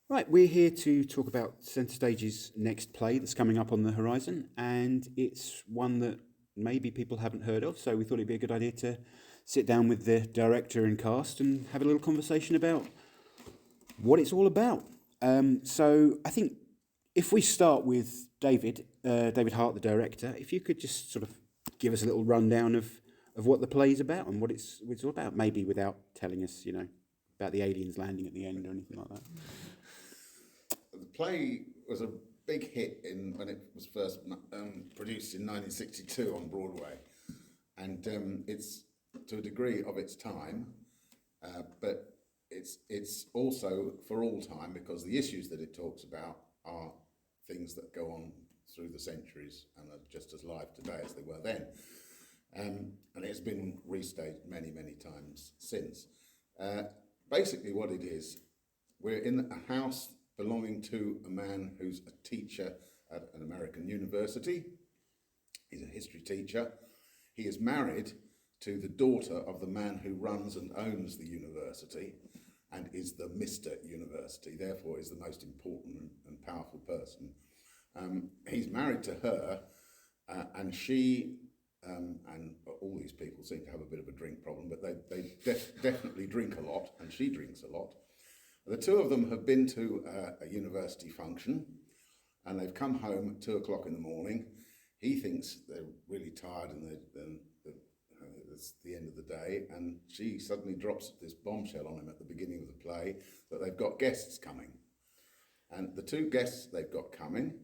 Right, we're here to talk about Centre Stage's next play that's coming up on the horizon, and it's one that maybe people haven't heard of, so we thought it'd be a good idea to sit down with the director and cast and have a little conversation about what it's all about. So I think if we start with David Hart, the director, if you could just sort of give us a little rundown of what the play's about and what it's all about, maybe without telling us, about the aliens landing at the end or anything like that. The play was a big hit when it was first produced in 1962 on Broadway, and it's to a degree of its time, but it's also for all time, because the issues that it talks about are things that go on through the centuries and are just as live today as they were then. And it's been restaged many, many times since. Basically what it is, we're in a house belonging to a man who's a teacher at an American university. He's a history teacher. He is married to the daughter of the man who runs and owns the university and is the Mr. University, therefore is the most important and powerful person. He's married to her, and she, and all these people seem to have a bit of a drink problem, but they definitely drink a lot, and she drinks a lot. The two of them have been to a university function, and they've come home at 2 o'clock in the morning. He thinks they're really tired and it's the end of the day, and she suddenly drops this bombshell on him at the beginning of the play that they've got guests coming. And the two guests they've got coming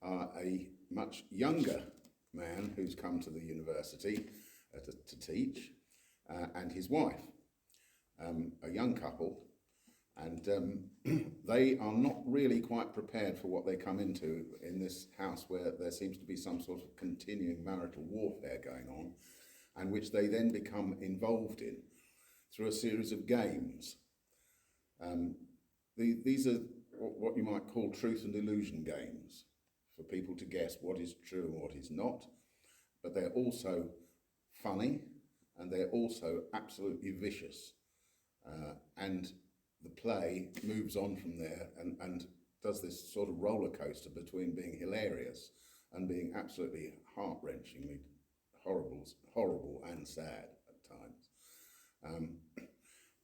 are a much younger man who's come to the university to teach, and his wife, a young couple. And they are not really quite prepared for what they come into in this house, where there seems to be some sort of continuing marital warfare going on, and which they then become involved in through a series of games. These are what you might call truth and illusion games, for people to guess what is true and what is not, but they're also funny, and they're also absolutely vicious. And the play moves on from there and does this sort of roller coaster between being hilarious and being absolutely heart-wrenchingly horrible and sad at times.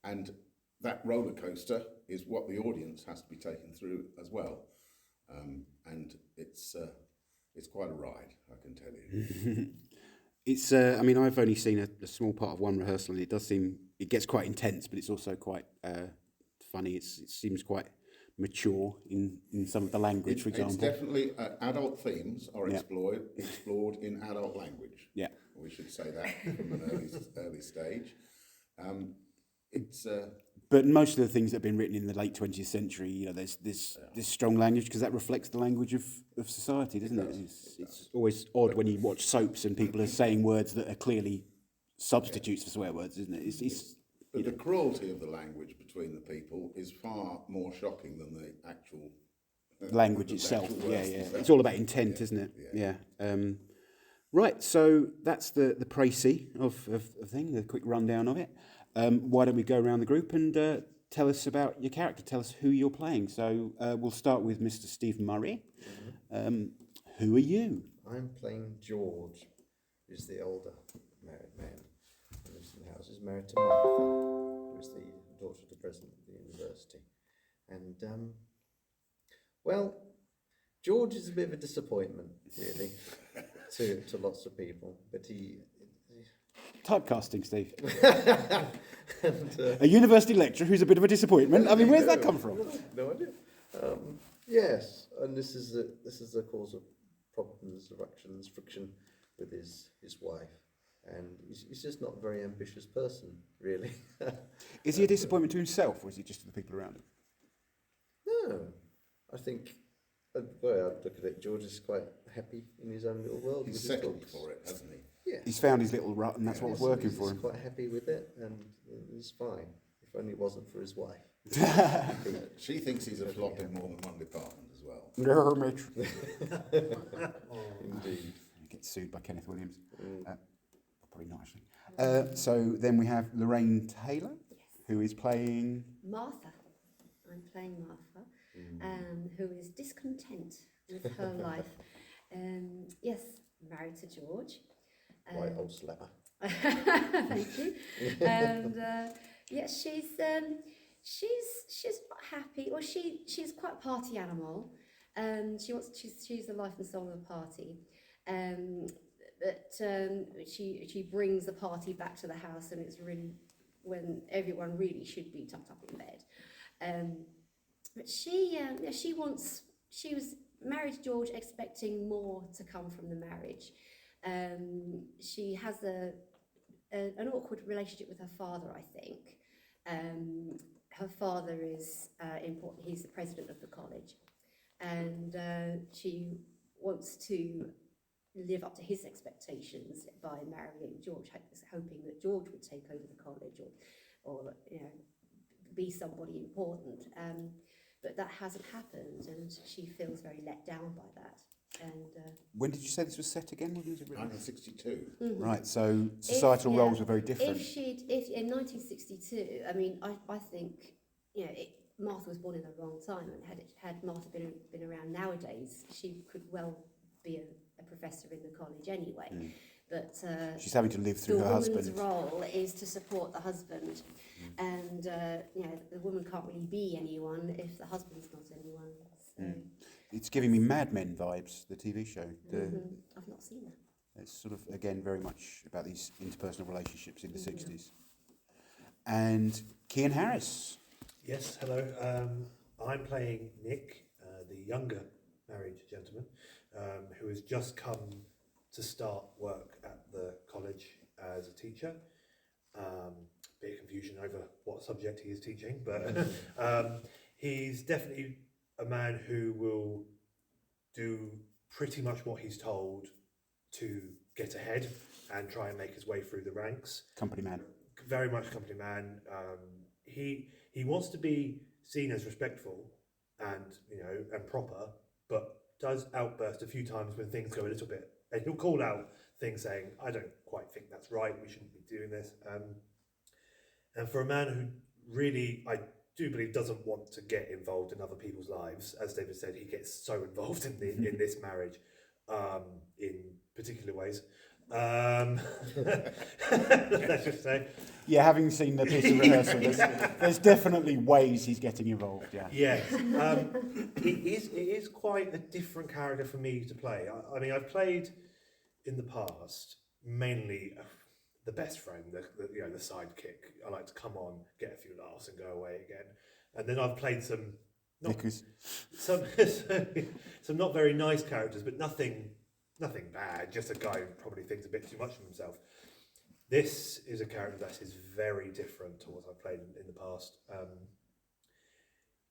And that roller coaster is what the audience has to be taken through as well. And it's quite a ride, I can tell you. It's, I mean, I've only seen a small part of one rehearsal, and it gets quite intense, but it's also quite funny. It seems quite mature in some of the language, for example. It's definitely adult themes are explored in adult language. Yeah, we should say that from an early stage. But most of the things that have been written in the late 20th century, there's this strong language, because that reflects the language of society, doesn't it? It's always odd when you watch soaps and people are saying words that are clearly substitutes for swear words, isn't it? But the cruelty of the language between the people is far more shocking than the actual language itself. Yeah. It's all about intent, isn't it? Yeah. Right. So that's the précis of thing. The quick rundown of it. Why don't we go around the group and tell us about your character? Tell us who you're playing. So we'll start with Mr. Steve Murray. Who are you? I'm playing George, who's the older married man who lives in the house. He's married to Martha, who is the daughter of the president of the university. And, well, George is a bit of a disappointment, really, to lots of people. But he Typecasting, Steve. and, A university lecturer who's a bit of a disappointment. I mean, where's that come from? No idea. Yes, and this is the cause of problems, frictions, friction with his wife, and he's just not a very ambitious person, really. Is he a disappointment to himself, or is he just to the people around him? No, I think the way I look at it, George is quite happy in his own little world. He's settled for it, hasn't he? Yeah. He's found his little rut, and that's what's working for him. He's quite happy with it, and he's fine. If only it wasn't for his wife. She thinks he's a flop in more than one department as well. No, Mitch. Indeed. Get sued by Kenneth Williams. Probably not, actually. So then we have Lorraine Taylor, who is playing... Martha. I'm playing Martha. who is discontent with her life. Yes, married to George. White old slapper. Thank you. And yeah, she's not happy. Well, she's quite a party animal. She's the life and soul of the party. But she brings the party back to the house, and it's really when everyone really should be tucked up in bed. But she was married to George expecting more to come from the marriage. She has an awkward relationship with her father, I think. Her father is important. He's the president of the college, and she wants to live up to his expectations by marrying George, hoping that George would take over the college or be somebody important. But that hasn't happened, and she feels very let down by that. And when did you say this was set again? When was it written? 1962. mm-hmm. Right, so societal roles were very different. If in 1962, I mean, I think Martha was born in the wrong time, and had Martha been around nowadays, she could well be a professor in the college anyway. But she's having to live through her husband. The woman's role is to support the husband, and the woman can't really be anyone if the husband's not anyone. So. It's giving me Mad Men vibes, the TV show. I've not seen that. It's sort of, again, very much about these interpersonal relationships in the 60s. And Cian Harris. Yes, hello. I'm playing Nick, the younger married gentleman, who has just come to start work at the college as a teacher. Bit of confusion over what subject he is teaching, but he's definitely a man who will do pretty much what he's told to get ahead and try and make his way through the ranks. Company man. Very much company man. He wants to be seen as respectful and and proper, but does outburst a few times when things go a little bit. And he'll call out things saying, "I don't quite think that's right. We shouldn't be doing this." And for a man who really, I do believe, doesn't want to get involved in other people's lives, as David said, he gets so involved in this marriage in particular ways. Let's just say. Yeah, having seen the piece of rehearsal, there's definitely ways he's getting involved, yeah. Yes. It is quite a different character for me to play. I mean, I've played in the past mainly the best friend, the sidekick. I like to come on, get a few laughs and go away again. And then I've played some not very nice characters, but nothing bad, just a guy who probably thinks a bit too much of himself. This is a character that is very different to what I've played in the past.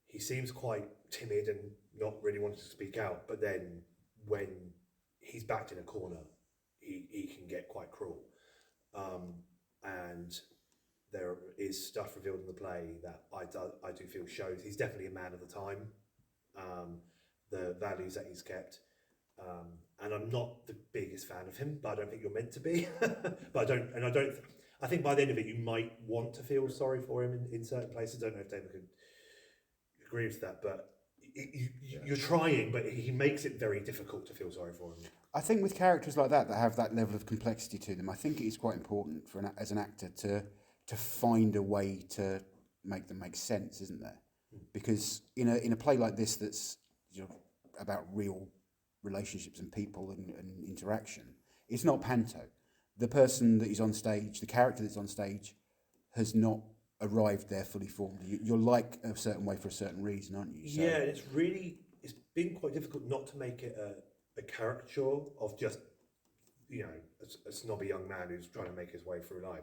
He seems quite timid and not really wanting to speak out, but then when he's backed in a corner, he can get quite cruel. And there is stuff revealed in the play that I do feel shows he's definitely a man of the time. The values that he's kept. And I'm not the biggest fan of him, but I don't think you're meant to be. I think by the end of it, you might want to feel sorry for him in certain places. I don't know if David could agree with that, but you're trying, but he makes it very difficult to feel sorry for him. I think with characters like that have that level of complexity to them, I think it is quite important as an actor to find a way to make them make sense, isn't there? Because in a play like this that's about real relationships and people and interaction, it's not panto. The person that is on stage, the character that's on stage, has not arrived there fully formed. You're like a certain way for a certain reason, aren't you? So, yeah, it's been quite difficult not to make it a caricature of just a snobby young man who's trying to make his way through life.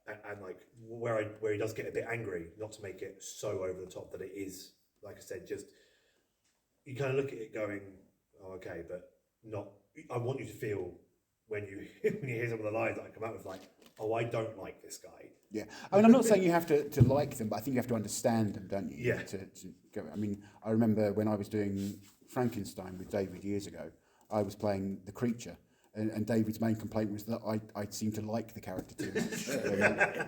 And like where he does get a bit angry, not to make it so over the top that it is, like I said, just you kind of look at it going, oh, okay, but not. I want you to feel when you hear some of the lines that I come out with, like, oh, I don't like this guy. Yeah, I mean, I'm not saying you have to like them, but I think you have to understand them, don't you? Yeah. To go. I mean, I remember when I was doing Frankenstein with David years ago, I was playing the creature, And David's main complaint was that I seemed to like the character too much.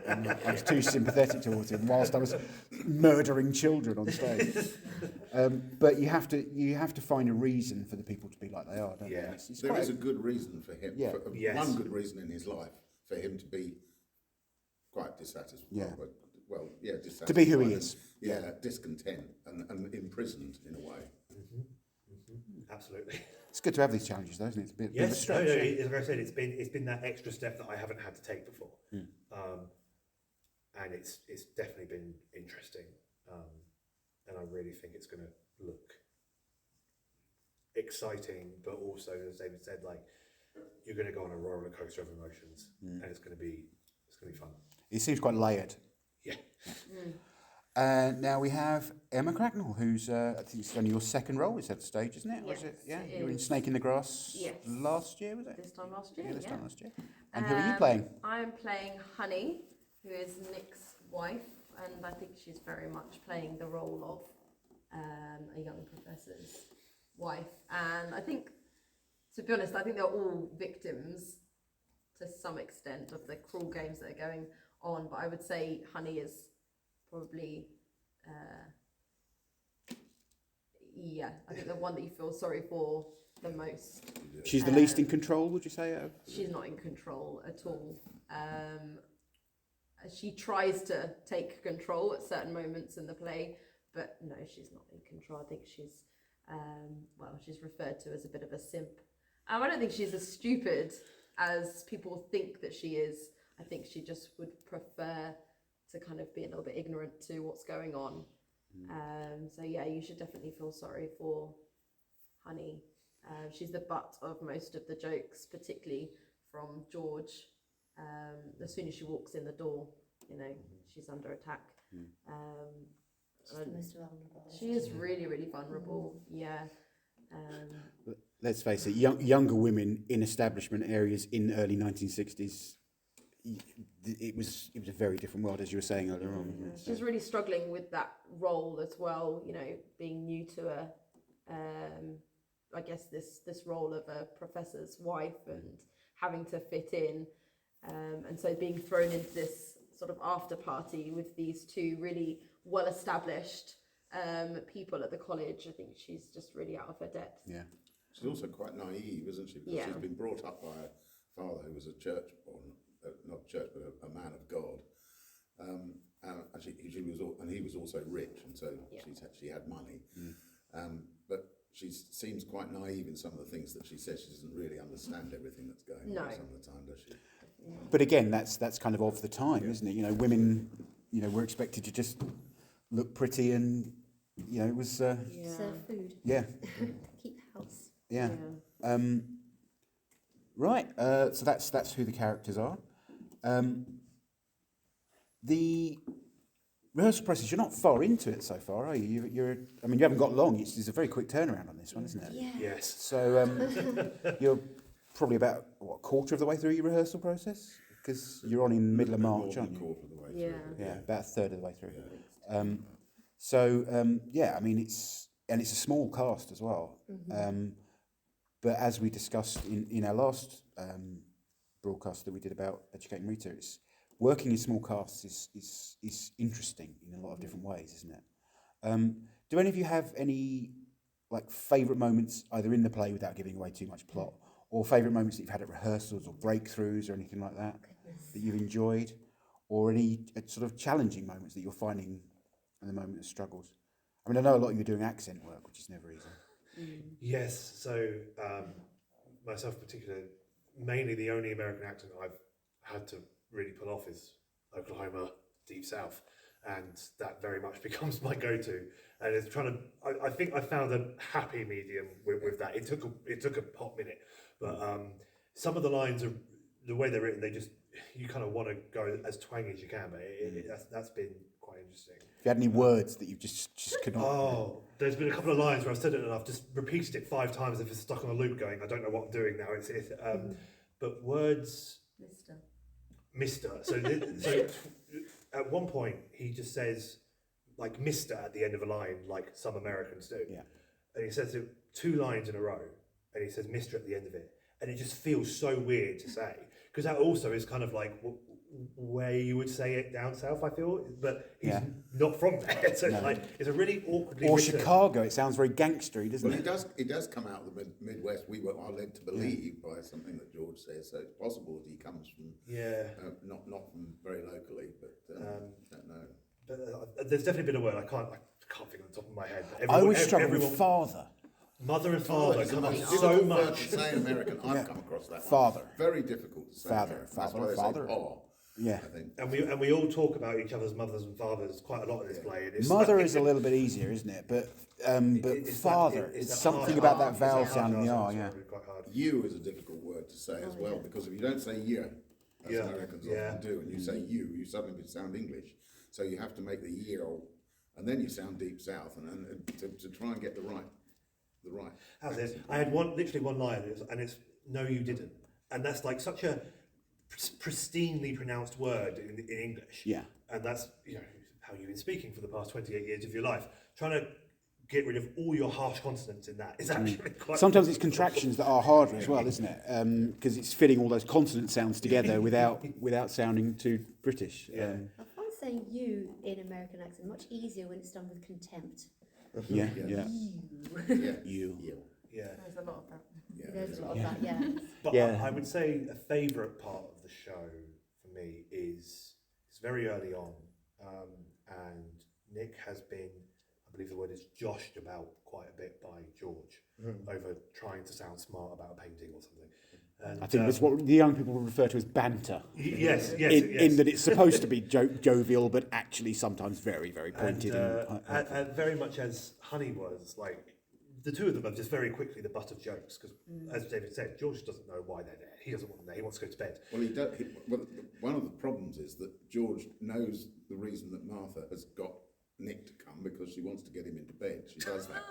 And I was too sympathetic towards him whilst I was murdering children on stage. But you have to find a reason for the people to be like they are, don't you? Yeah. It's There quite is a good reason for him. Yeah. Yes. One good reason in his life for him to be quite dissatisfied. Yeah. Well, yeah, dissatisfied. To be who he is. Yeah, discontent and imprisoned in a way. Absolutely. It's good to have these challenges, though, isn't it? It's a bit of a Yes, no, stretch. as I said, it's been that extra step that I haven't had to take before, and it's definitely been interesting, and I really think it's going to look exciting, but also, as David said, like you're going to go on a roller coaster of emotions, and it's going to be fun. It seems quite layered. Yeah. Now we have Emma Cracknell, who's I think it's only your second role. Is that the stage, isn't it? Yes, Was it? Yeah, it you were in is. Snake in the Grass Yes. last year, was it? This time last year, Yeah, this yeah. time last year. And who are you playing? I am playing Honey, who is Nick's wife, and I think she's very much playing the role of a young professor's wife. And I think, to be honest, I think they're all victims to some extent of the cruel games that are going on. But I would say Honey is probably, I think the one that you feel sorry for the most. She's the least in control, would you say? She's not in control at all. She tries to take control at certain moments in the play, but no, she's not in control. I think she's, she's referred to as a bit of a simp. I don't think she's as stupid as people think that she is. I think she just would prefer to kind of be a little bit ignorant to what's going on. So yeah, you should definitely feel sorry for Honey. She's the butt of most of the jokes, particularly from George. As soon as she walks in the door, she's under attack. She's the most vulnerable. She is really, really vulnerable. Yeah. Let's face it, younger women in establishment areas in the early 1960s, it was a very different world, as you were saying earlier on. wasn't it? She's really struggling with that role as well, being new to I guess this role of a professor's wife and having to fit in. And so being thrown into this sort of after party with these two really well-established people at the college, I think she's just really out of her depth. Yeah. She's also quite naive, isn't she? Because Yeah. she's been brought up by a father who was a church, or not church, but a man of God. And he was also rich, and so she had money. But she seems quite naive in some of the things that she says. She doesn't really understand everything that's going on some of the time, does she? But again, that's kind of the time, isn't it? Women, were expected to just look pretty and, it was... Serve food. Yeah. Keep house. Yeah. Right. So that's who the characters are. The rehearsal process, you're not far into it so far, are you? You haven't got long. It's a very quick turnaround on this one, isn't it? Yeah. Yes. So you're probably about, a quarter of the way through your rehearsal process? Because you're on in the middle of March, More aren't than a you? quarter of the way Yeah. through. Yeah, about a third of the way through. Yeah. It's a small cast as well. But as we discussed in our last broadcast that we did about educating Rita, it's working in small casts is interesting in a lot of different ways, isn't it? Do any of you have any favourite moments either in the play without giving away too much plot, or favourite moments that you've had at rehearsals or breakthroughs or anything like that that you've enjoyed, or any sort of challenging moments that you're finding at the moment as struggles? I know a lot of you are doing accent work, which is never easy. Yes. So myself in particular, mainly the only American accent I've had to really pull off is Oklahoma, Deep South, and that very much becomes my go-to. And it's I think I found a happy medium with that. It took a hot minute, but some of the lines are the way they're written. You kind of want to go as twangy as you can, but that's been quite interesting. If you had any words that you just could not... Oh, there's been a couple of lines where I've said it and I've just repeated it 5 times if it's stuck on a loop going, I don't know what I'm doing now. But words... Mister. So at one point he just says Mister at the end of a line, like some Americans do. Yeah. And he says it 2 lines in a row, and he says Mister at the end of it. and it just feels so weird to say, because that also is kind of like where you would say it down south, I feel, but he's not from there, so it's like it's a really awkwardly Or written. Chicago, it sounds very gangstery, doesn't Well, it? it does come out of the Midwest. We are led to believe by something that George says, so it's possible that he comes from not from very locally, but don't know. But there's definitely been a word I can't think on the top of my head. But I always struggle with father. Mother and father It's the come up most so difficult word much. to say in American. I've come across that Father. one. Very difficult to say. Father, in American. That's why they father. say "pa," Yeah. I think. And we all talk about each other's mothers and fathers quite a lot in this play. And it's Mother like, is a little bit easier, isn't it? But it's father, that- it's that something hard about R. that vowel It's that hard sound in the R, R, so yeah. it's really quite hard. You is a difficult word to say as well, because if you don't say "you," as Yeah. Americans Yeah. often do, and you say you suddenly sound English. So you have to make the "year," and then you sound deep south, and to try and get the right. How's it? I had literally one line, and it's "no, you didn't," and that's like such a pristinely pronounced word in English. Yeah. And that's how you've been speaking for the past 28 years of your life. Trying to get rid of all your harsh consonants in that is actually quite. Sometimes it's contractions that are harder as well, isn't it? Because it's fitting all those consonant sounds together without sounding too British. Yeah. I find saying you in American accent much easier when it's done with contempt. Yeah. You. Yeah. There's a lot of that. There's a lot of that, yeah. But Yeah. I would say a favourite part of the show for me is it's very early on, and Nick has been, I believe the word is joshed about quite a bit by George over trying to sound smart about a painting or something. And, I think that's what the young people refer to as banter. Yes. In that it's supposed to be jovial, but actually sometimes very, very pointed. And very much as Honey was, like, the two of them are just very quickly the butt of jokes, because, as David said, George doesn't know why they're there. He doesn't want them there. He wants to go to bed. Well, one of the problems is that George knows the reason that Martha has got Nick to come, because she wants to get him into bed. She does that.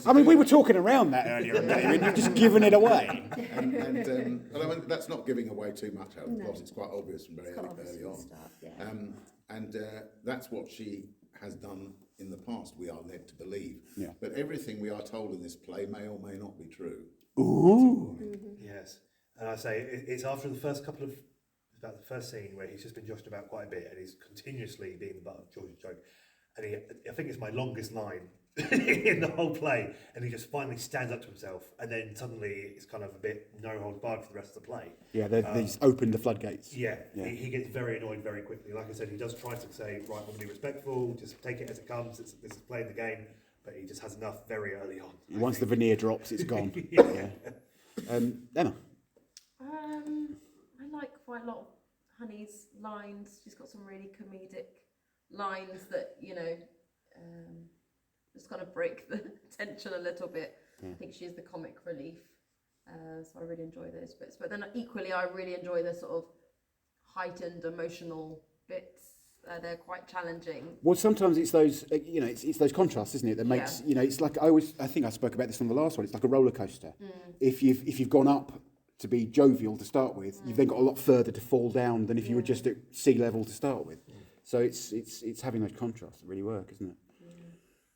I mean, we were talking around that earlier, David. You've just given it away. But I mean, that's not giving away too much out of the plot. It's quite obvious from very It's quite early obvious from on. the start, yeah. And that's what she has done in the past, we are led to believe. Yeah. But everything we are told in this play may or may not be true. Ooh. Yes. And I say it's after the first couple of, about the first scene where he's just been joshed about quite a bit, and he's continuously being the butt of George's joke. And I think it's my longest line in the whole play, and he just finally stands up to himself, and then suddenly it's kind of a bit no holds barred for the rest of the play. Yeah, they just opened the floodgates. Yeah. He gets very annoyed very quickly. Like I said, he does try to say, right, I'm going to be respectful, just take it as it comes, this is playing the game, but he just has enough very early on. Once the veneer drops, it's gone. Yeah. Emma? I like quite a lot of Honey's lines. She's got some really comedic lines that, just kind of break the tension a little bit. I think she is the comic relief. So I really enjoy those bits. But then equally, I really enjoy the sort of heightened emotional bits. They're quite challenging. Well, sometimes it's those, it's those contrasts, isn't it? That makes, it's like I think I spoke about this on the last one. It's like a roller coaster. If you've gone up to be jovial to start with, you've then got a lot further to fall down than if you were just at sea level to start with. So it's having those contrasts that really work, isn't it?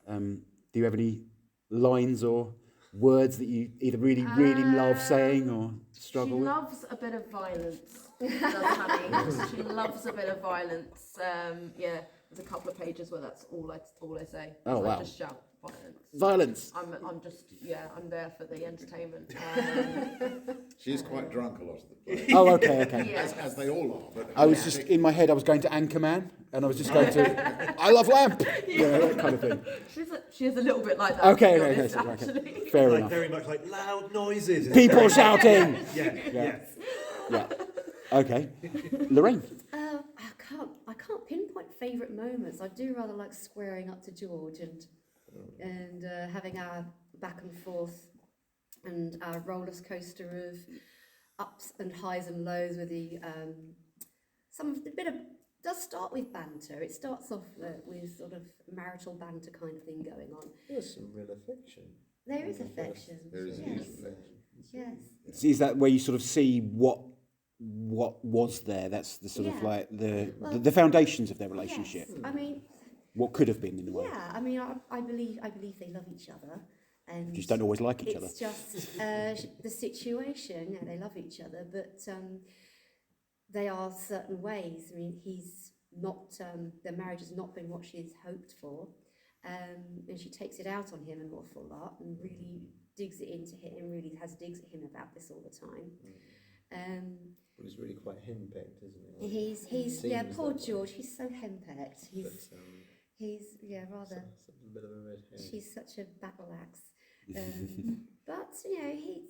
Do you have any lines or words that you either really love saying or struggle with? She loves a bit of violence, does Honey. She loves a bit of violence. There's a couple of pages where that's all I say. Oh, wow. I just shout Violence. violence. I'm there for the entertainment. She is quite drunk a lot of the play. Oh, okay. Yeah. As they all are. But I was just, in my head, I was going to Anchorman, and I was just going to, I love Lamp, that kind of thing. She is a little bit like that. Okay, to be honest, okay. actually. Fair Like enough. very much like loud noises. People shouting. Yeah. Yeah. Okay. Lorraine. I can't pinpoint favourite moments. I do rather like squaring up to George and having our back and forth and our roller coaster of ups and highs and lows with the does start with banter. It starts off with sort of marital banter kind of thing going on. There's some real affection. There is affection. there is yes. affection. Yes. Is that where you sort of see what was there? That's the sort of like the foundations of their relationship. Yes. I mean, What could have been in a way. yeah. I mean, I believe they love each other. And Just don't always like each other. it's just the situation. You know, they love each other, but they are certain ways. I mean, he's not. Their marriage has not been what she's hoped for, and she takes it out on him an awful lot, and really digs it into him. Really has digs at him about this all the time. But he's really quite henpecked, isn't he? He's yeah, Seems poor that way. George. He's so henpecked. He's But, rather. such a bit of a red herring. She's such a battle axe. But you know, he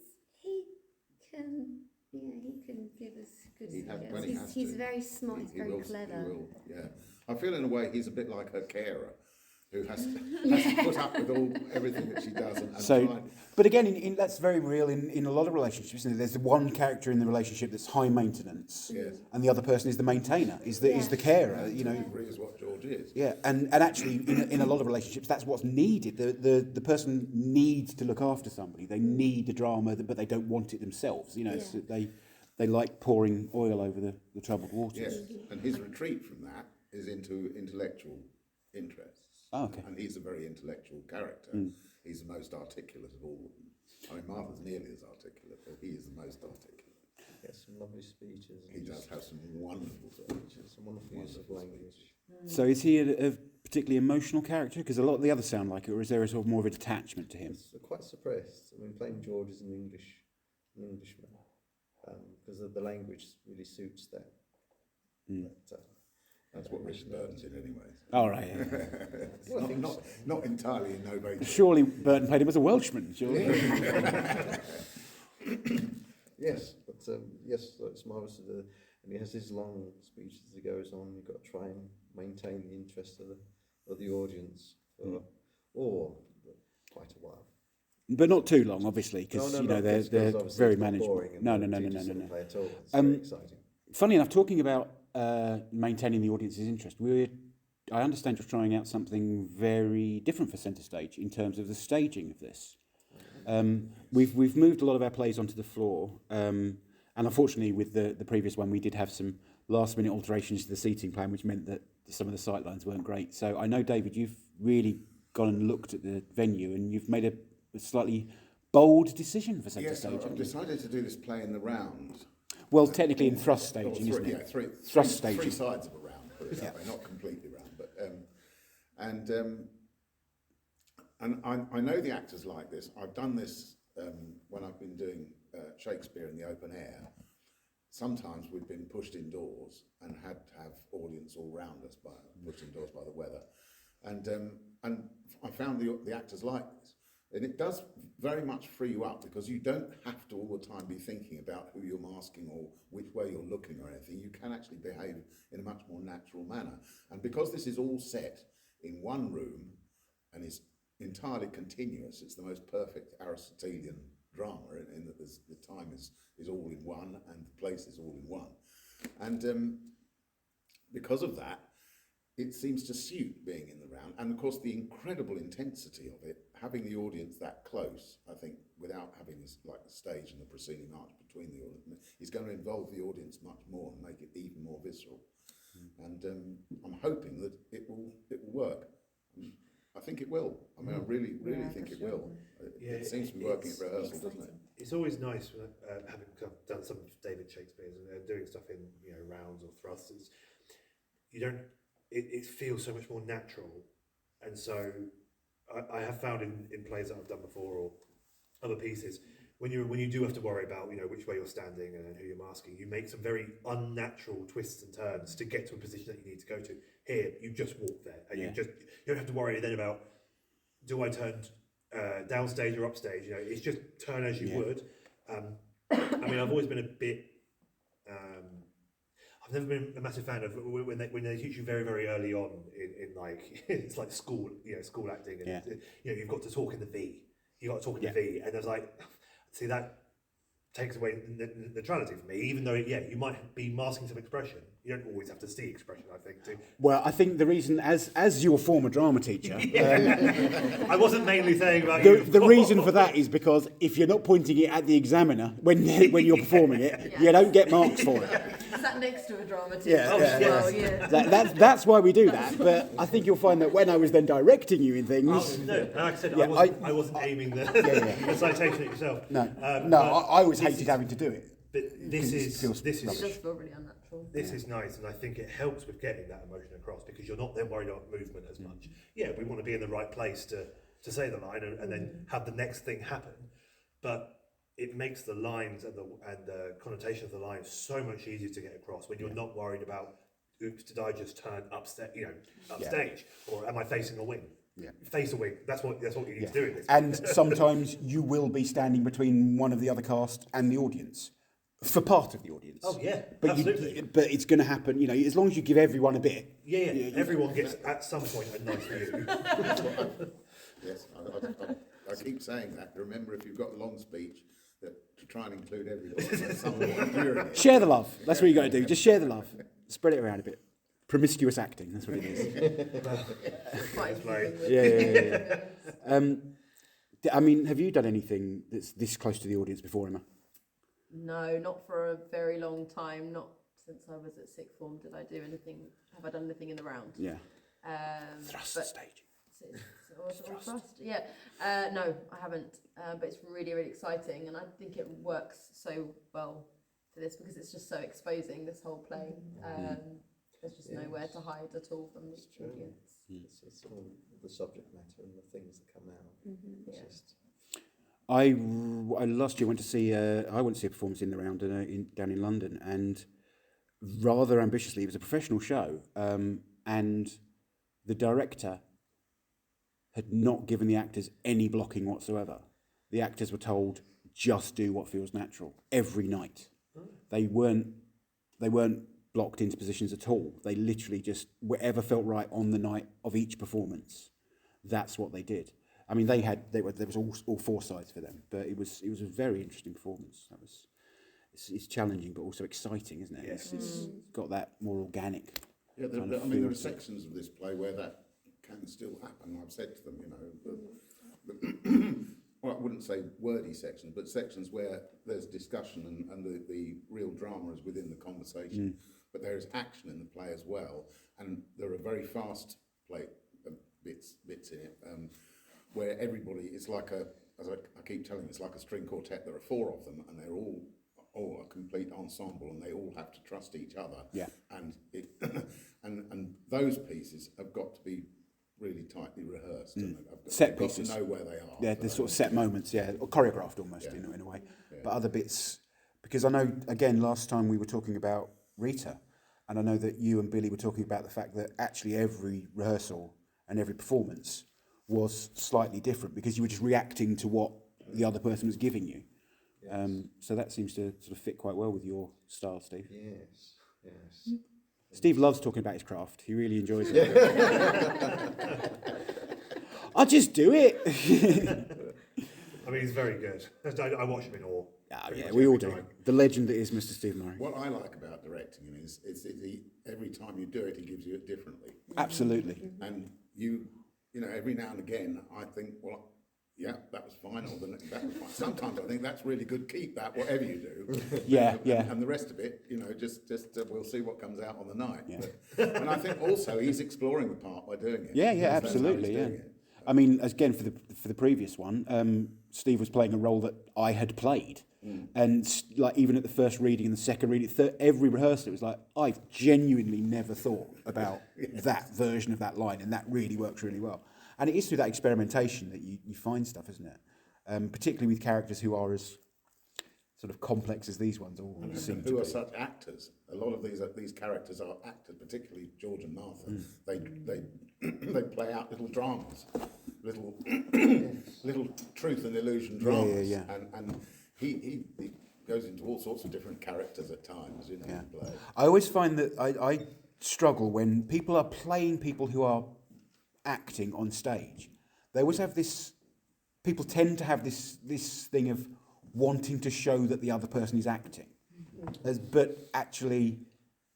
can give us good When he skills. has He's to. very smart. He's very clever. He will, yeah. I feel in a way he's a bit like her carer, who has to put up with everything that she does and So, try. but again, that's very real in a lot of relationships. Isn't it? There's the one character in the relationship that's high maintenance, Yes. and the other person is the maintainer, is the carer. You know, Agree is what George is. yeah, and actually, in a lot of relationships, that's what's needed. The person needs to look after somebody. They need the drama, but they don't want it themselves. You know, so they like pouring oil over the troubled waters. Yes, and his retreat from that is into intellectual interests. Oh, okay. And he's a very intellectual character. He's the most articulate of all of them. I mean, Martha's nearly as articulate, but he is the most articulate. He has some lovely speeches. He does have some wonderful speeches. Some wonderful use of language. So is he a particularly emotional character? Because a lot of the others sound like it, or is there a sort of more of a detachment to him? It's quite suppressed. I mean, playing George is an Englishman, because the language really suits that. But, That's what Richard Burton's in anyway. All right. It's not entirely in no way. Surely Burton played him as a Welshman. Surely. yes, but yes, so it's marvellous. And he has his long speech as he goes on. You've got to try and maintain the interest of the audience for quite a while. But not too long, obviously, because No, they're obviously very it's not manageable. boring and No. doesn't play at all. It's very exciting. Funny enough, talking about maintaining the audience's interest, I understand you're trying out something very different for Centre Stage in terms of the staging of this. We've moved a lot of our plays onto the floor, and unfortunately, with the previous one, we did have some last-minute alterations to the seating plan, which meant that some of the sight lines weren't great. So I know, David, you've really gone and looked at the venue, and you've made a slightly bold decision for Centre Yes, Stage. I've decided to do this play in the round. Well, technically in thrust staging, isn't it? Yeah, Thrust staging. Three sides of a round, put it that way, not completely round. But I know the actors like this. I've done this when I've been doing Shakespeare in the open air. Sometimes we've been pushed indoors and had to have audience all round us, pushed indoors by the weather. And I found the actors like this. And it does very much free you up, because you don't have to all the time be thinking about who you're masking or which way you're looking or anything. You can actually behave in a much more natural manner. And because this is all set in one room and is entirely continuous, it's the most perfect Aristotelian drama in that the time is all in one and the place is all in one. And because of that, it seems to suit being in the round, and of course the incredible intensity of it, having the audience that close, I think, without having this, like the stage and the proscenium arch between the audience, is going to involve the audience much more and make it even more visceral. And I'm hoping that it will work. I think it will. I mean, I really think it will. It seems to be working at rehearsal, doesn't it? It's always nice having done some David Shakespeare's and doing stuff in rounds or thrusts. It feels so much more natural, and so I have found in plays that I've done before or other pieces, when you do have to worry about which way you're standing and who you're masking, you make some very unnatural twists and turns to get to a position that you need to go to. Here, you just walk there, and you don't have to worry then about, do I turn downstage or upstage? It's just turn as you would. I mean, I've always been a bit. I've never been a massive fan of when they teach you very, very early on in like it's like school acting, and you've got to talk in the V. You got to talk in the V, and there's like, see, that takes away the neutrality for me. Even though you might be masking some expression, You don't always have to see expression, I think. Well, I think the reason, as your former drama teacher, I wasn't mainly saying about the, you. the reason for that is because if you're not pointing it at the examiner when you're performing it, you don't get marks for it. Sat next to a drama teacher Yeah, as yeah. well, yeah. That's why we do that. But I think you'll find that when I was then directing you in things, No, like I said, Yeah, I wasn't aiming the citation at yourself. I always hated having to do it. But this It feels is It does feel really unnatural. This is nice, and I think it helps with getting that emotion across because you're not then worried about movement as much. Yeah, we want to be in the right place to say the line and then have the next thing happen, but it makes the lines and the connotation of the lines so much easier to get across when you're not worried about, oops, did I just turn upstage, or am I facing a wing? Yeah. Face a wing. That's what you need to do in this. And sometimes you will be standing between one of the other cast and the audience. For part of the audience. Oh yeah, but absolutely. But it's going to happen, as long as you give everyone a bit. Yeah. Everyone gets at some point a nice view. Yes, I keep saying that. Remember, if you've got a long speech, that to try and include everybody at some point during it. Share the love. That's what you got to do. Just share the love. Spread it around a bit. Promiscuous acting. That's what it is. I mean, have you done anything that's this close to the audience before, Emma? No, not for a very long time. Not since I was at sixth form did I do anything. Have I done anything in the round? Yeah. Thrust stage. Thrust. Yeah. No, I haven't. But it's really, really exciting, and I think it works so well for this because it's just so exposing. This whole play. There's just nowhere to hide at all from the audience. It's all the subject matter and the things that come out. It's just... I last year went to see a performance in the round down in London, and rather ambitiously, it was a professional show, and the director had not given the actors any blocking whatsoever. The actors were told just do what feels natural every night. They weren't blocked into positions at all. They literally just whatever felt right on the night of each performance. That's what they did. I mean, there was all four sides for them, but it was a very interesting performance. It's challenging, but also exciting, isn't it? Yes. It's got that more organic. Yeah, there are sections of this play where that can still happen. I've said to them, well, I wouldn't say wordy sections, but sections where there's discussion and the real drama is within the conversation, but there is action in the play as well, and there are very fast play bits in it. Where everybody is like as I keep telling you, it's like a string quartet. There are four of them, and they're all a complete ensemble, and they all have to trust each other. Yeah. And and those pieces have got to be really tightly rehearsed. And Set got pieces. to know where they are. Yeah, the sort of set moments, or choreographed almost in a way. Yeah. But other bits, because I know, again, last time we were talking about Rita, and I know that you and Billy were talking about the fact that actually every rehearsal and every performance was slightly different because you were just reacting to what the other person was giving you. Yes. So that seems to sort of fit quite well with your style, Steve. Yes. Steve loves talking about his craft. He really enjoys it. I'll just do it. I mean, he's very good. I watch him in awe. Yeah, we all do. The legend that is Mr. Steve Murray. What I like about directing him is every time you do it, he gives you it differently. Absolutely. And you every now and again, I think, well, yeah, that was fine, or that was fine. Sometimes I think that's really good. Keep that, whatever you do. Yeah. And the rest of it, just we'll see what comes out on the night. Yeah. But, and I think also he's exploring the part by doing it. Yeah, absolutely. Yeah. I mean, again, for the previous one, Steve was playing a role that I had played. And like even at the first reading and the second reading, every rehearsal, it was like, I've genuinely never thought about that version of that line, and that really works really well. And it is through that experimentation that you find stuff, isn't it? Particularly with characters who are as sort of complex as these ones all seem to be. Who are such actors. A lot of these characters are actors, particularly George and Martha. They play out little dramas, little truth and illusion dramas. Yeah. And he goes into all sorts of different characters at times, in the play. I always find that I struggle when people are playing people who are acting on stage. They always have this. People tend to have this thing of wanting to show that the other person is acting, but actually,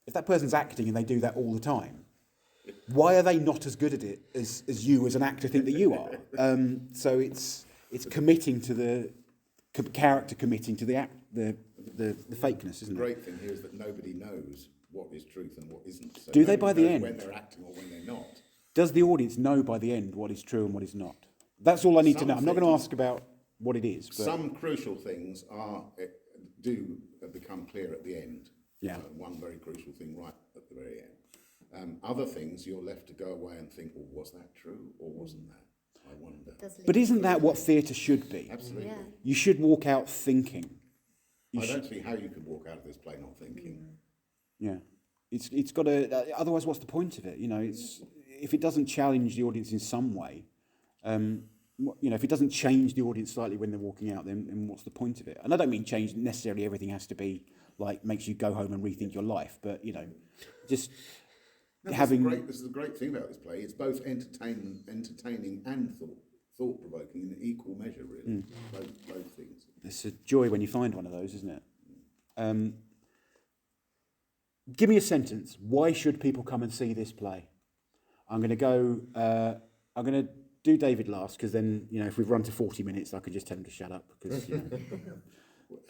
if that person's acting and they do that all the time, why are they not as good at it as you as an actor think that you are? So it's committing to the character, committing to the fakeness, isn't The it? great thing here is that nobody knows what is truth and what isn't. So Do they by nobody the knows end? when they're acting or when they're not? Does the audience know by the end what is true and what is not? That's all I need to Some know. I'm not going to things- ask about what it is. But Some crucial things do become clear at the end. Yeah. One very crucial thing right at the very end. Other things you're left to go away and think, well, was that true or wasn't that? I wonder. But isn't that what theatre should be? Absolutely. Yeah. You should walk out thinking. I don't see how you could walk out of this play not thinking. Yeah, it's got to. Otherwise, what's the point of it? You know, it's if it doesn't challenge the audience in some way. You know, if it doesn't change the audience slightly when they're walking out, then what's the point of it? And I don't mean change necessarily. Everything has to be like makes you go home and rethink your life, but you know, just No, having. this is the great thing about this play. It's both entertaining and thought provoking in equal measure, really. Both things. It's a joy when you find one of those, isn't it? Give me a sentence. Why should people come and see this play? I'm going to go. I'm going to do David last because then, you know, if we've run to 40 minutes, I could just tell him to shut up because. You know.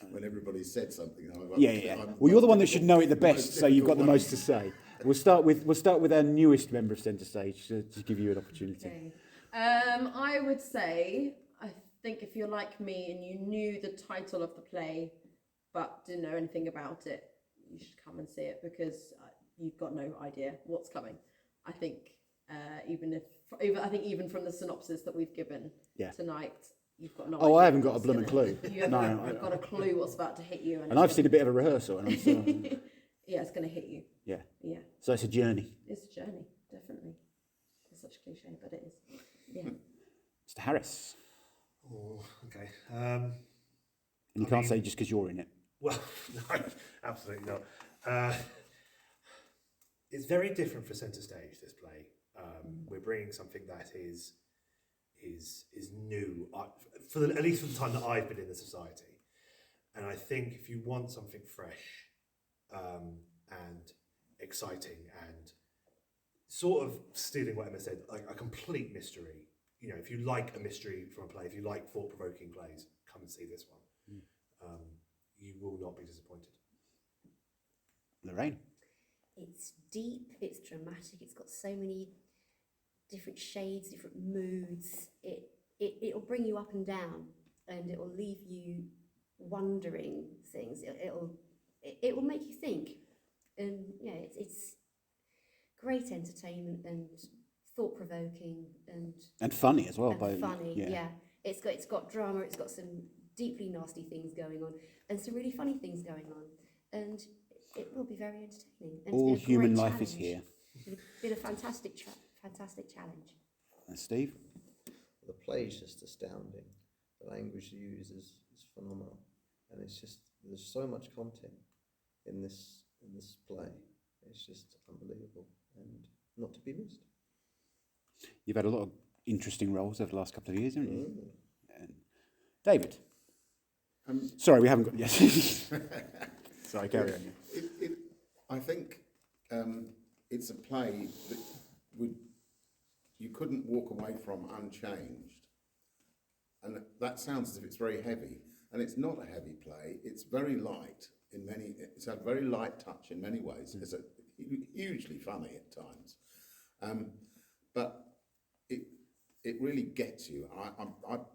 When everybody's said something, Yeah. Well, you're the one that should know it the best, so you've got the most to say. We'll start with our newest member of Centre Stage to give you an opportunity. Okay. I would say, I think if you're like me and you knew the title of the play but didn't know anything about it, you should come and see it because you've got no idea what's coming. I think even from the synopsis that we've given tonight, you've got no idea. Oh, I haven't got a what's blooming clue. You've got a clue what's about to hit you. And I've seen a bit of a rehearsal, and I'm still. Yeah, it's going to hit you. Yeah. Yeah. So it's a journey. It's a journey, definitely. It's such a cliche, but it is. Yeah. Mr. Harris. Oh, okay. And you can't say just because you're in it. Well, no, absolutely not. It's very different for Centre Stage, this play. We're bringing something that is new, at least for the time that I've been in the society. And I think if you want something fresh and exciting and sort of stealing what Emma said, like a complete mystery. You know, if you like a mystery from a play, if you like thought-provoking plays, come and see this one. You will not be disappointed. Lorraine. It's deep, it's dramatic, it's got so many different shades, different moods. It'll bring you up and down, and it will leave you wondering things. It will make you think, and yeah, it's great entertainment and thought provoking And funny as well. and funny. Yeah, it's got drama. It's got some deeply nasty things going on, and some really funny things going on, and it will be very entertaining. And All it's been a human great life is challenge. here. It's been a fantastic challenge. And Steve. The play is just astounding. The language used is phenomenal, and it's just there's so much content in this play. It's just unbelievable and not to be missed. You've had a lot of interesting roles over the last couple of years, haven't you? And David. Sorry, we haven't got yes. Sorry, carry on. I think it's a play that you couldn't walk away from unchanged. And that sounds as if it's very heavy. And it's not a heavy play. It's very light it's a very light touch in many ways. It's hugely funny at times. But it really gets you.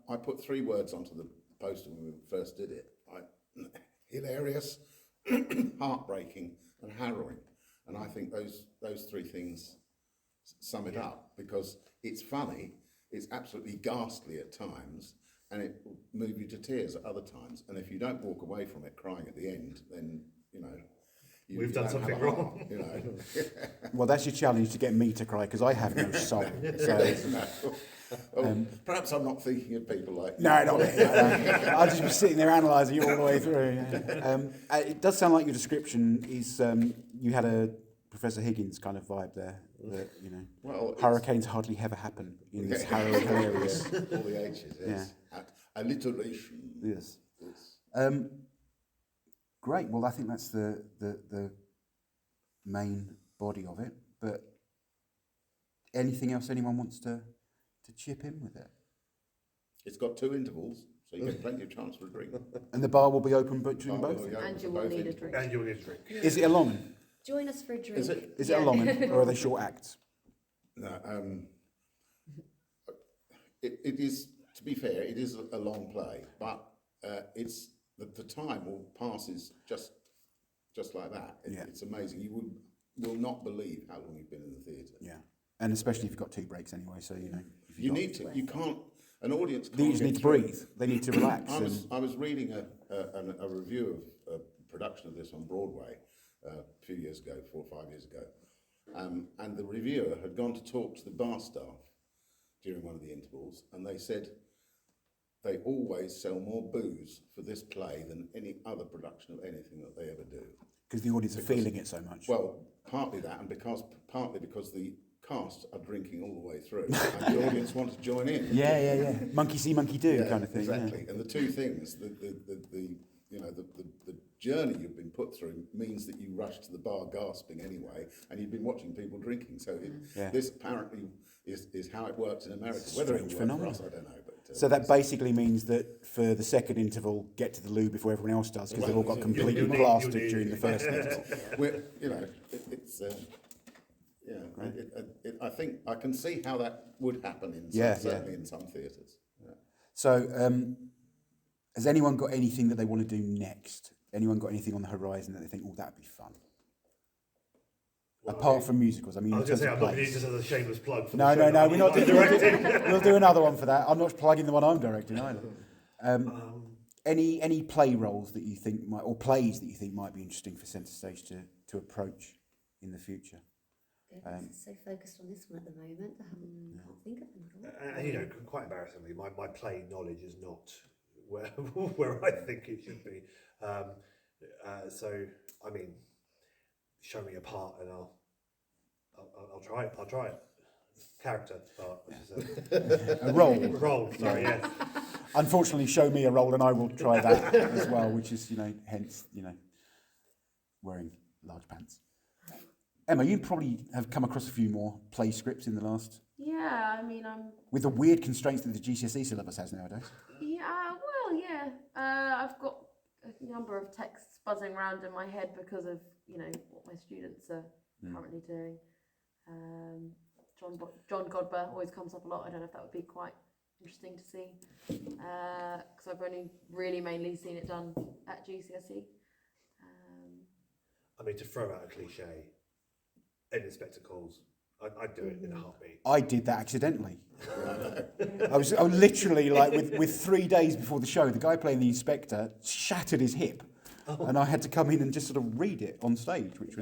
I put 3 words onto the poster when we first did it. Hilarious, heartbreaking, and harrowing. And I think those 3 things sum it up, because it's funny, it's absolutely ghastly at times, and it will move you to tears at other times. And if you don't walk away from it crying at the end, then, you know, We've done something wrong. You know. Well, that's your challenge, to get me to cry, because I have no soul. So, Perhaps I'm not thinking of people like you. no, not me. I'll just be sitting there analysing you all the way through. It does sound like your description is you had a Professor Higgins kind of vibe there. That, you know, Well, hurricanes hardly ever happen in this harrowing, hilarious. all the H's, yes. Alliteration. Yes. Yes. Great. Well, I think that's the main body of it. But anything else anyone wants to chip in with it? It's got 2 intervals, so you get plenty of chance for a drink. And the bar will be open but during Bar both? will be open And for you will both need a intervals. drink. And you'll need a drink. Is it a long one? Join us for a drink. Is it? Is it a long one, or are they short acts? No, it is, to be fair, it is a long play, but it's the time passes just like that. Yeah. It's amazing. You will not believe how long you've been in the theatre. Yeah. And especially if you've got 2 breaks anyway, so, you know. If You got- need to. You can't. An audience can't. They just get need to through. breathe. They need to relax. I was reading a review of a production of this on Broadway a few years ago, 4 or 5 years ago, and the reviewer had gone to talk to the bar staff during one of the intervals, and they said they always sell more booze for this play than any other production of anything that they ever do. because the audience are feeling it so much. Well, partly that, and partly because the cast are drinking all the way through, and the audience want to join in. Yeah. Monkey see, monkey do Yeah, kind of thing. exactly. And the two things, the journey you've been put through means that you rush to the bar gasping anyway, and you've been watching people drinking. So this apparently is how it works in America. It's a Whether it strange works phenomenon. for us, I don't know. But So that basically means that for the second interval, get to the loo before everyone else does, because they've all got completely you'll need- plastered you'll need- during the first interval. I think I can see how that would happen in certainly in some theatres. Yeah. So, has anyone got anything that they want to do next? Anyone got anything on the horizon that they think, oh, that'd be fun? Well, Apart from musicals, I mean, I in was going terms to say, of I'm not going to plays. use this as a shameless plug for No, the show. no, we're not I'm doing directing. We'll do another one for that. I'm not plugging the one I'm directing either. Any play roles that you think might, or plays that you think might be interesting for Centre Stage to approach in the future? I'm so focused on this one at the moment, I can't think of them at all. And, you know, quite embarrassingly, my play knowledge is not where I think it should be. So, I mean, show me a part and I'll try it. I'll try it. Character part, which is A role. role. Sorry, yes. Unfortunately, show me a role and I will try that as well, which is, hence, wearing large pants. Emma, you probably have come across a few more play scripts in the last, Yeah, I mean, with the weird constraints that the GCSE syllabus has nowadays. I've got a number of texts buzzing around in my head because of, what my students are currently doing. John Godber always comes up a lot. I don't know if that would be quite interesting to see, because I've only really mainly seen it done at GCSE. I mean, to throw out a cliche, in Inspector Calls, I'd do it in a heartbeat. I did that accidentally. I was literally like, with 3 days before the show, the guy playing the inspector shattered his hip. And I had to come in and just sort of read it on stage, which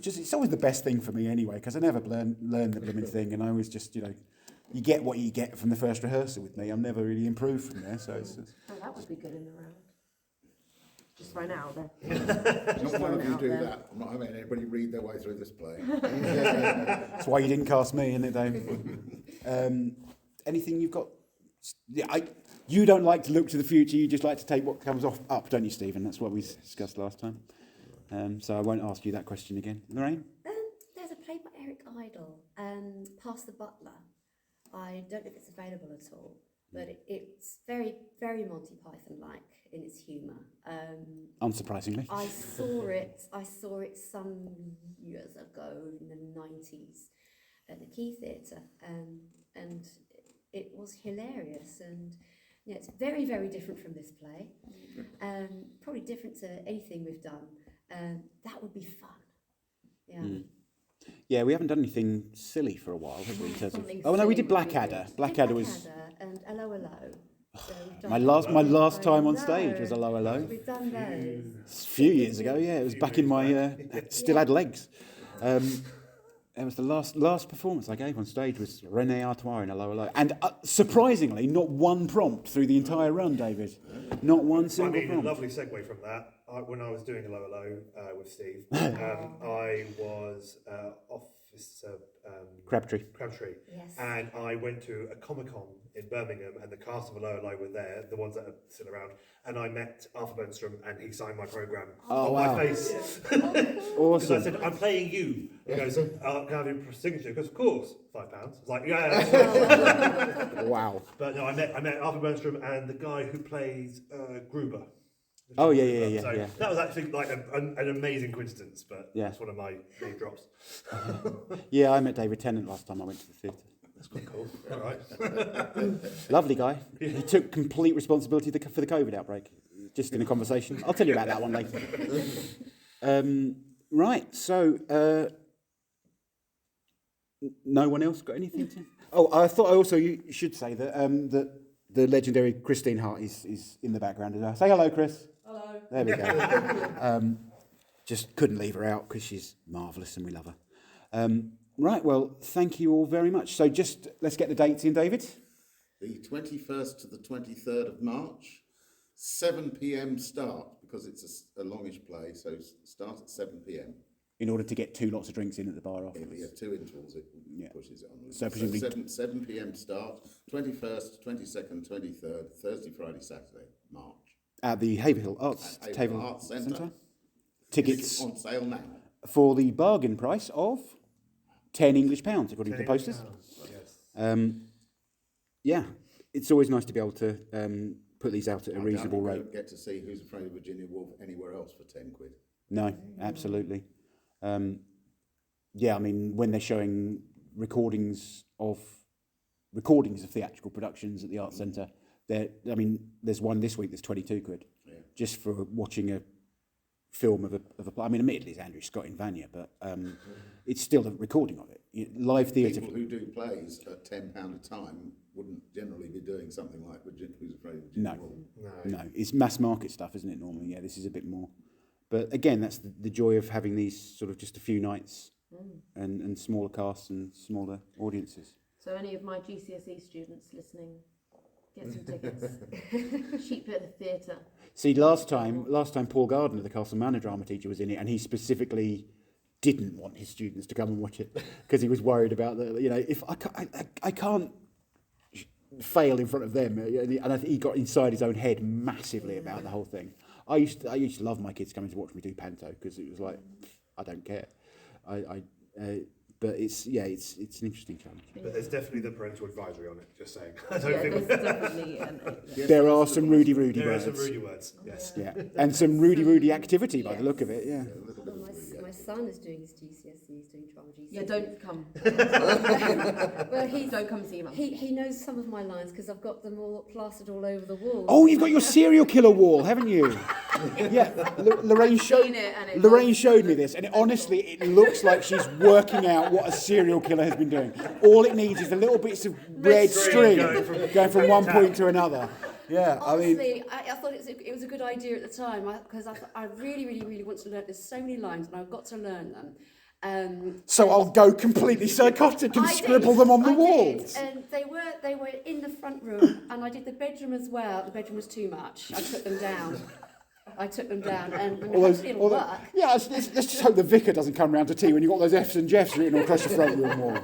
is it's always the best thing for me anyway, because I never learn the blooming thing, and I always just, you get what you get from the first rehearsal with me. I'm never really improved from there, so it's Oh, that would be good in the round. Just right now, then. Not one of you out do there. that. I'm not having anybody read their way through this play. that's why you didn't cast me, isn't it, Dave? Anything you've got? You don't like to look to the future. You just like to take what comes up, don't you, Stephen? That's what we discussed last time. So I won't ask you that question again. Lorraine? There's a play by Eric Idle, Pass the Butler. I don't know if it's available at all, but it's very, very Monty Python-like in its humour. Unsurprisingly. I saw it some years ago in the 90s at the Key Theatre, and it was hilarious, and it's very, very different from this play. Probably different to anything we've done. That would be fun. Yeah. Yeah, we haven't done anything silly for a while, have we? In terms of, Something oh no, we silly did would be Blackadder. good. Blackadder was and Hello Hello. So we've done my last time on stage was Hello Hello. We've done those. A few years ago, yeah. It was back in my still had legs. It was the last performance I gave on stage was René Artois in Hello Hello, and surprisingly, not one prompt through the entire run, David. Not one I single mean, prompt. lovely segue from that. When I was doing Hello Hello with Steve, I was off This Crabtree. Crabtree. Yes. And I went to a Comic-Con in Birmingham, and the cast of Hello Hello were there, the ones that are still around, and I met Arthur Bernstrom, and he signed my programme Oh, on wow. my face. Because I Awesome. said, I'm playing you. He goes, can I have your signature? He goes, of course, £5. I was like, yeah. Wow. But no, I met Arthur Bernstrom and the guy who plays Gruber. Oh, yeah. So that was actually like an amazing coincidence, but Yeah. it's one of my name drops. Yeah, I met David Tennant last time I went to the theatre. That's quite cool. All right. Lovely guy. He took complete responsibility for the COVID outbreak, just in a conversation. I'll tell you about that one later. Right, so no one else got anything to... Oh, I thought you should say that that the legendary Christine Hart is in the background as well. Say hello, Chris. Hello. There we go. Just couldn't leave her out because she's marvellous and we love her. Right, well, thank you all very much. So just let's get the dates in, David. The 21st to the 23rd of March, 7 p.m. start, because it's a longish play, so start at 7 p.m. In order to get 2 lots of drinks in at the bar If afterwards. you have 2 intervals, it Yeah. pushes it on. So presumably- 7 p.m. start, 21st, 22nd, 23rd, Thursday, Friday, Saturday, March. At the Haverhill Arts At Haverhill Table Arts Centre. Tickets on sale now. for the bargain price of £10 according to the posters. Yes. Yeah, it's always nice to be able to put these out at a I reasonable doubt you rate. don't get to see Who's Afraid of Virginia Woolf anywhere else for 10 quid. No, absolutely. Yeah, I mean, when they're showing recordings of theatrical productions at the Arts Centre, there's one this week that's 22 quid Yeah. just for watching a film of a play. I mean, admittedly, it's Andrew Scott in Vanya, but it's still a recording of it. Live theatre. People who do plays at £10 a time wouldn't generally be doing something like Who's Afraid of Virginia No. Woolf. No, it's mass market stuff, isn't it, normally? Yeah, this is a bit more. But again, that's the joy of having these sort of just a few nights and smaller casts and smaller audiences. So any of my GCSE students listening, get some tickets. Cheap bit of theatre. See, last time Paul Gardner, the Castle Manor drama teacher, was in it, and he specifically didn't want his students to come and watch it because he was worried about if I can't fail in front of them, and I think he got inside his own head massively about the whole thing. I used to love my kids coming to watch me do panto because it was like, I don't care. But it's an interesting challenge. But there's definitely the parental advisory on it, just saying. Yeah, there's definitely There are some Rudy There are words. some rude words, yes. Yeah, and some Rudy activity by the look of it. Yeah. My son is doing his GCSE, he's doing drama GCSE. Yeah, don't come. Well, Don't come see him. he knows some of my lines because I've got them all plastered all over the wall. Oh, you've got your serial killer wall, haven't you? Yeah, Lorraine Seen it and it Lorraine was- showed me this, and honestly, it looks like she's working out what a serial killer has been doing. All it needs is the little bits of red string going from one point to another. Yeah, Honestly, I thought it was a good idea at the time because I really want to learn. There's so many lines and I've got to learn them. so I'll go completely psychotic and scribble them on the walls. And they were in the front room, and I did the bedroom as well. The bedroom was too much. I took them down. And hopefully it'll work. Yeah, let's just hope the vicar doesn't come round to tea when you've got those F's and Jeffs written all across your front room wall.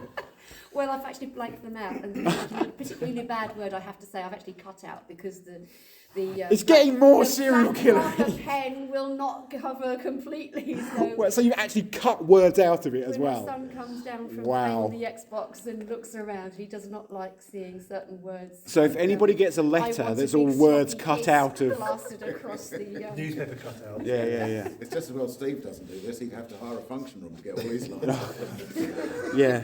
Well, I've actually blanked them out, and a particularly bad word I have to say I've actually cut out because the It's getting more the serial black killer. marker pen will not cover completely. So Well, so you've actually cut words out of it as when well. my son comes down from Wow. playing the Xbox and looks around, he does not like seeing certain words. So if anybody gets a I letter want that's a all big words sloppy cut kiss out of... blasted across the. Newspaper cutout. Yeah. It's just as well Steve doesn't do this. He'd have to hire a function room to get all his lines. Yeah.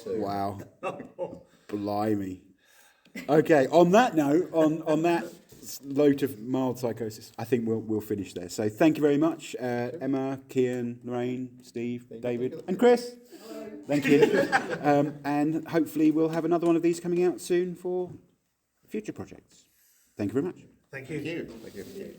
Wow. Blimey. Okay, on that note, on that note of mild psychosis, I think we'll finish there. So thank you very much, Emma, Kian, Lorraine, Steve, David, and Chris. Thank you. And hopefully we'll have another one of these coming out soon for future projects. Thank you very much. Thank you. Thank you.